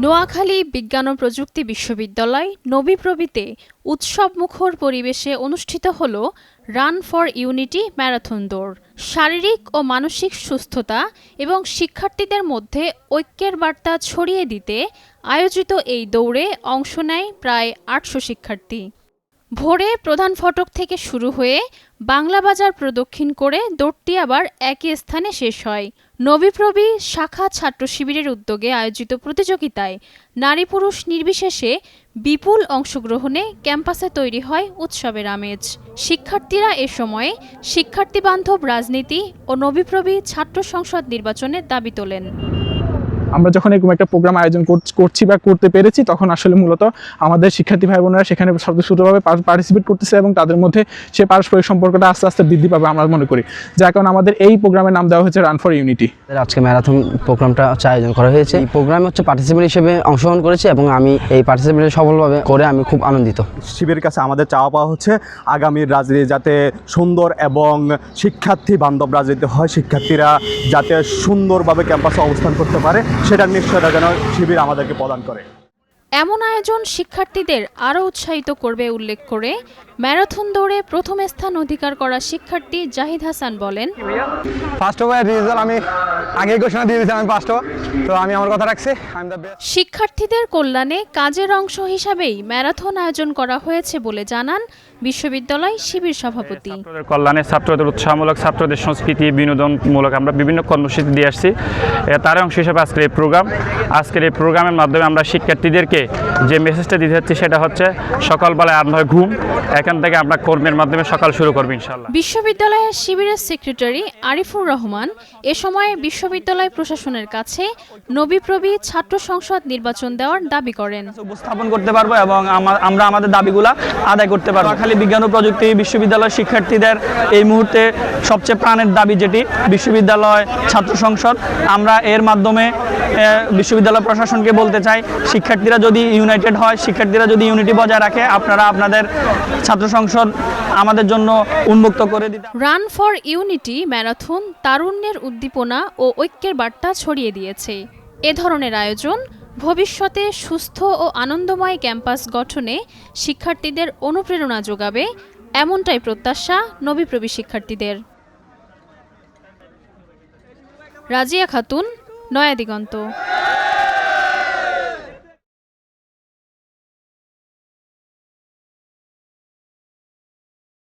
নোয়াখালী বিজ্ঞান ও প্রযুক্তি বিশ্ববিদ্যালয় নবিপ্রবিতে উৎসবমুখর পরিবেশে অনুষ্ঠিত হল রান ফর ইউনিটি ম্যারাথন দৌড়। শারীরিক ও মানসিক সুস্থতা এবং শিক্ষার্থীদের মধ্যে ঐক্যের বার্তা ছড়িয়ে দিতে আয়োজিত এই দৌড়ে অংশ নেয় প্রায় ৮০০ শিক্ষার্থী। ভোরে প্রধান ফটক থেকে শুরু হয়ে বাংলাবাজার প্রদক্ষিণ করে দৌড়টি আবার একই স্থানে শেষ হয়। নবিপ্রবি শাখা ছাত্র শিবিরের উদ্যোগে আয়োজিত প্রতিযোগিতায় নারী পুরুষ নির্বিশেষে বিপুল অংশগ্রহণে ক্যাম্পাসে তৈরি হয় উৎসবের আমেজ। শিক্ষার্থীরা এ সময়ে শিক্ষার্থীবান্ধব রাজনীতি ও নবিপ্রবি ছাত্র সংসদ নির্বাচনের দাবি তোলেন। আমরা যখন এরকম একটা প্রোগ্রাম আয়োজন করছি বা করতে পেরেছি, তখন আসলে মূলত আমাদের শিক্ষার্থী ভাই বোনেরা সেখানে স্বতঃস্ফূর্তভাবে পার্টিসিপেট করতেছে এবং তাদের মধ্যে সে পারস্পরিক সম্পর্কটা আস্তে আস্তে বৃদ্ধি পাবে আমরা মনে করি। যার কারণে আমাদের এই প্রোগ্রামের নাম দেওয়া হয়েছে রান ফর ইউনিটি। আজকে ম্যারাথন প্রোগ্রামটা আয়োজন করা হয়েছে। এই প্রোগ্রামে পার্টিসিপেন্ট হিসেবে অংশগ্রহণ করেছি এবং আমি এই পার্টিসিপেন্ট সফলভাবে করে আমি খুব আনন্দিত। শিবিরের কাছে আমাদের চাওয়া পাওয়া হচ্ছে আগামীর রাজনীতি যাতে সুন্দর এবং শিক্ষার্থী বান্ধব রাজনীতি হয়, শিক্ষার্থীরা যাতে সুন্দরভাবে ক্যাম্পাসে অবস্থান করতে পারে সেটার নিশ্চয়তা যেন শিবির আমাদেরকে প্রদান করে। এমন আয়োজন শিক্ষার্থীদের আরও উৎসাহিত করবে উল্লেখ করে ম্যারাথন দৌড়ে প্রথম স্থান অধিকার করা শিক্ষার্থী জাহিদ হাসান বলেন, ফার্স্ট ওভারের রেজাল্ট আমি আগে ঘোষণা দিয়ে দিয়েছি, আমি ফার্স্ট, তো আমি আমার কথা রাখছি। শিক্ষার্থীদের কল্যাণে কাজের অংশ হিসাবেই ম্যারাথন আয়োজন করা হয়েছে বলে জানান বিশ্ববিদ্যালয় শিবির সভাপতি। ছাত্রদের কল্যাণে, ছাত্রদের উৎসাহমূলক, ছাত্রদের সংস্কৃতি বিনোদনমূলক আমরা বিভিন্ন কর্মসূচি দিয়ে আসছি। তার অংশ হিসেবে আজকের এই প্রোগ্রামের মাধ্যমে আমরা শিক্ষার্থীদেরকে যে মেসেজটা দিতে হচ্ছে সেটা হচ্ছে সকালবেলায় আর নয় ঘুম, এখান থেকে আমরা কর্মের মাধ্যমে সকাল শুরু করব ইনশাআল্লাহ। বিশ্ববিদ্যালয়ের শিবিরের সেক্রেটারি আরিফুর রহমান এ সময় বিশ্ববিদ্যালয় প্রশাসনের কাছে নবিপ্রবি ছাত্র সংসদ নির্বাচন দেওয়ার দাবি করেন। উপস্থাপন করতে পারবো এবং আমরা আমাদের দাবিগুলো আদায় করতে পারবো। খালি বিজ্ঞান ও প্রযুক্তি বিশ্ববিদ্যালয় শিক্ষার্থীদের এই মুহূর্তে সবচেয়ে প্রাণের দাবি যেটি বিশ্ববিদ্যালয় ছাত্র সংসদ। আমরা এর মাধ্যমে বিশ্ববিদ্যালয় প্রশাসনকে বলতে চাই, শিক্ষার্থীরা যদি ইউনাইটেড হয়, শিক্ষার্থীরা যদি ইউনিটি বজায় রাখে, আপনারা আপনাদের ছাত্র সংসদ আমাদের জন্য উন্মুক্ত করে দিতে। রান ফর ইউনিটি ম্যারাথন তারুণ্যের উদ্দীপনা ও ঐক্যের বার্তা ছড়িয়ে দিয়েছে। এ ধরনের আয়োজন ভবিষ্যতে সুস্থ ও আনন্দময় ক্যাম্পাস গঠনে শিক্ষার্থীদের অনুপ্রেরণা যোগাবে, এমনটাই প্রত্যাশা নবিপ্রবি শিক্ষার্থীদের। রাজিয়া খাতুন, নয়া দিগন্ত।